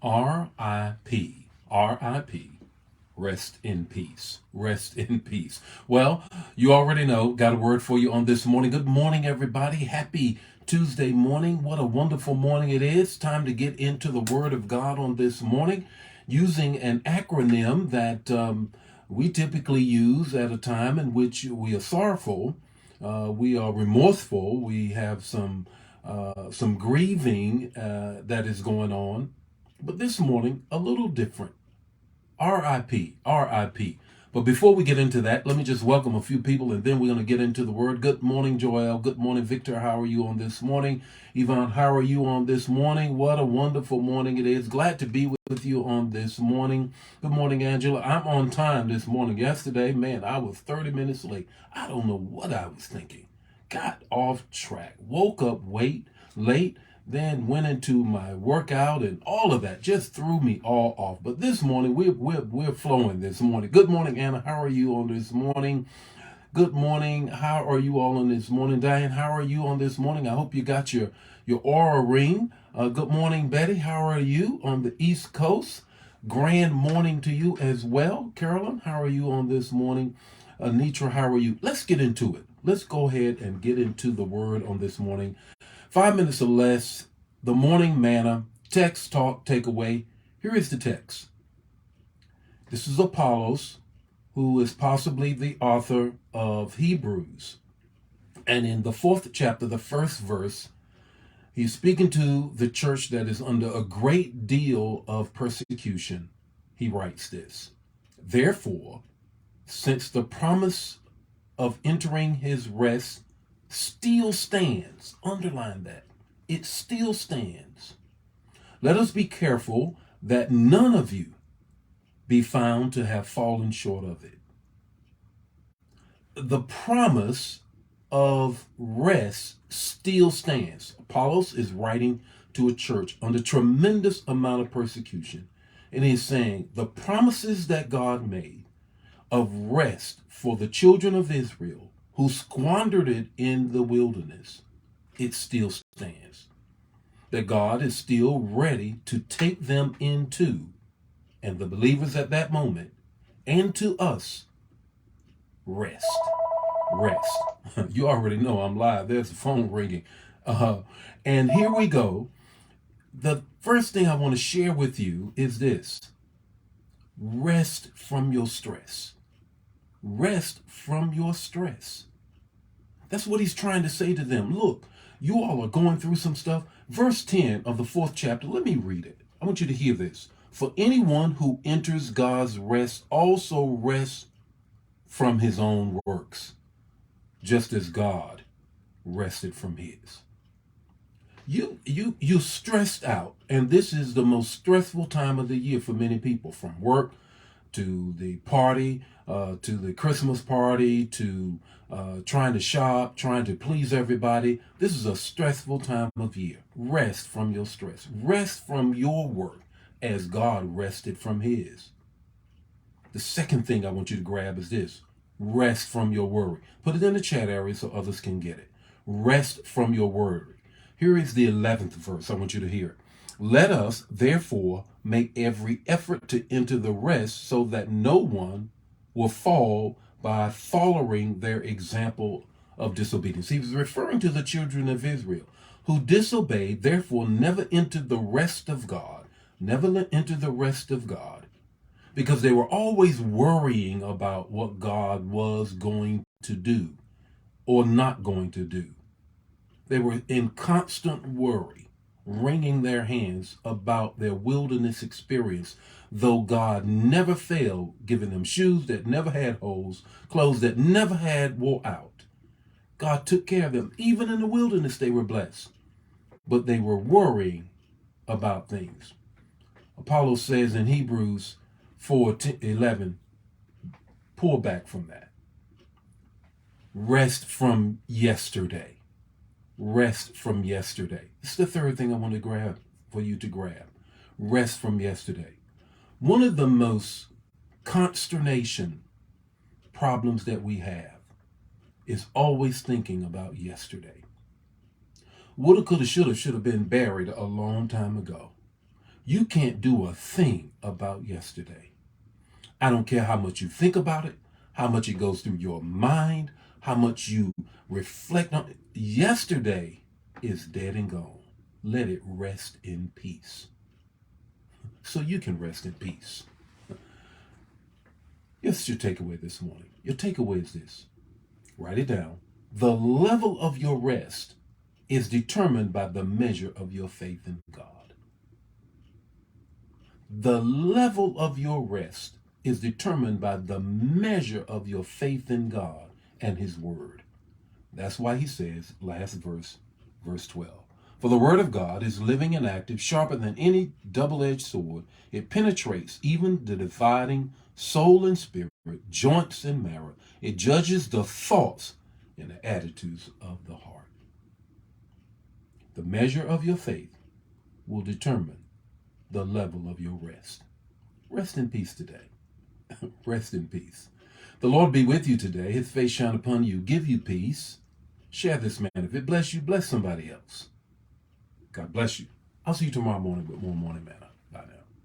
R.I.P. R.I.P. Rest in peace. Rest in peace. Well, you already know, got a word for you on this morning. Good morning, everybody. Happy Tuesday morning. What a wonderful morning it is. Time to get into the Word of God on this morning using an acronym that we typically use at a time in which we are sorrowful, we are remorseful, we have some grieving that is going on. But this morning, a little different. RIP, RIP. But before we get into that, let me just welcome a few people and then we're going to get into the word. Good morning, Joel. Good morning, Victor. How are you on this morning? Yvonne, how are you on this morning? What a wonderful morning it is. Glad to be with you on this morning. Good morning, Angela. I'm on time this morning. Yesterday, man, I was 30 minutes late. I don't know what I was thinking. Got off track. Woke up late, then went into my workout and all of that just threw me all off. But this morning we're flowing this morning. Good morning, Anna. How are you on this morning? Good morning. How are you all on this morning? Diane, how are you on this morning? I hope you got your aura ring. Good morning, Betty. How are you on the East Coast? Grand morning to you as well. Carolyn, how are you on this morning? Anitra, how are you? Let's get into it. Let's go ahead and get into the word on this morning. 5 minutes or less, the morning manna, text, talk, takeaway. Here is the text. This is Apollos, who is possibly the author of Hebrews. And in the 4th chapter, the 1st verse, he's speaking to the church that is under a great deal of persecution. He writes this: Therefore, since the promise of entering his rest still stands. Underline that. It still stands. Let us be careful that none of you be found to have fallen short of it. The promise of rest still stands. Apollos is writing to a church under tremendous amount of persecution. And he's saying the promises that God made of rest for the children of Israel who squandered it in the wilderness, it still stands. That God is still ready to take them into, and the believers at that moment, and to us, rest. Rest. You already know I'm live. There's the phone ringing. And here we go. The first thing I want to share with you is this: rest from your stress. Rest from your stress. That's what he's trying to say to them. Look, you all are going through some stuff. Verse 10 of the 4th chapter, let me read it. I want you to hear this. For anyone who enters God's rest also rests from his own works, just as God rested from his. You stressed out, and this is the most stressful time of the year for many people, from work to the party, to the Christmas party, to trying to shop, trying to please everybody. This is a stressful time of year. Rest from your stress. Rest from your work as God rested from his. The second thing I want you to grab is this: rest from your worry. Put it in the chat area so others can get it. Rest from your worry. Here is the 11th verse. I want you to hear it. Let us, therefore, make every effort to enter the rest so that no one will fall by following their example of disobedience. He was referring to the children of Israel who disobeyed, therefore never entered the rest of God, never entered the rest of God, because they were always worrying about what God was going to do or not going to do. They were in constant worry, wringing their hands about their wilderness experience, though God never failed, giving them shoes that never had holes, clothes that never had wore out. God took care of them. Even in the wilderness, they were blessed. But they were worrying about things. Apollos says in Hebrews 4:11, pull back from that. Rest from yesterday. Rest from yesterday. It's the third thing I want to grab for you to grab. Rest from yesterday. One of the most consternation problems that we have is always thinking about yesterday. Woulda, coulda, should have been buried a long time ago. You can't do a thing about yesterday. I don't care how much you think about it, how much it goes through your mind, how much you reflect on it. Yesterday is dead and gone. Let it rest in peace. So you can rest in peace. Here's your takeaway this morning. Your takeaway is this. Write it down. The level of your rest is determined by the measure of your faith in God. The level of your rest is determined by the measure of your faith in God and his word. That's why he says, last verse, verse 12. For the word of God is living and active, sharper than any double-edged sword. It penetrates even the dividing soul and spirit, joints and marrow. It judges the thoughts and the attitudes of the heart. The measure of your faith will determine the level of your rest. Rest in peace today. Rest in peace. The Lord be with you today. His face shine upon you, give you peace. Share this, man. If it bless you, bless somebody else. God bless you. I'll see you tomorrow morning with more Morning Manna.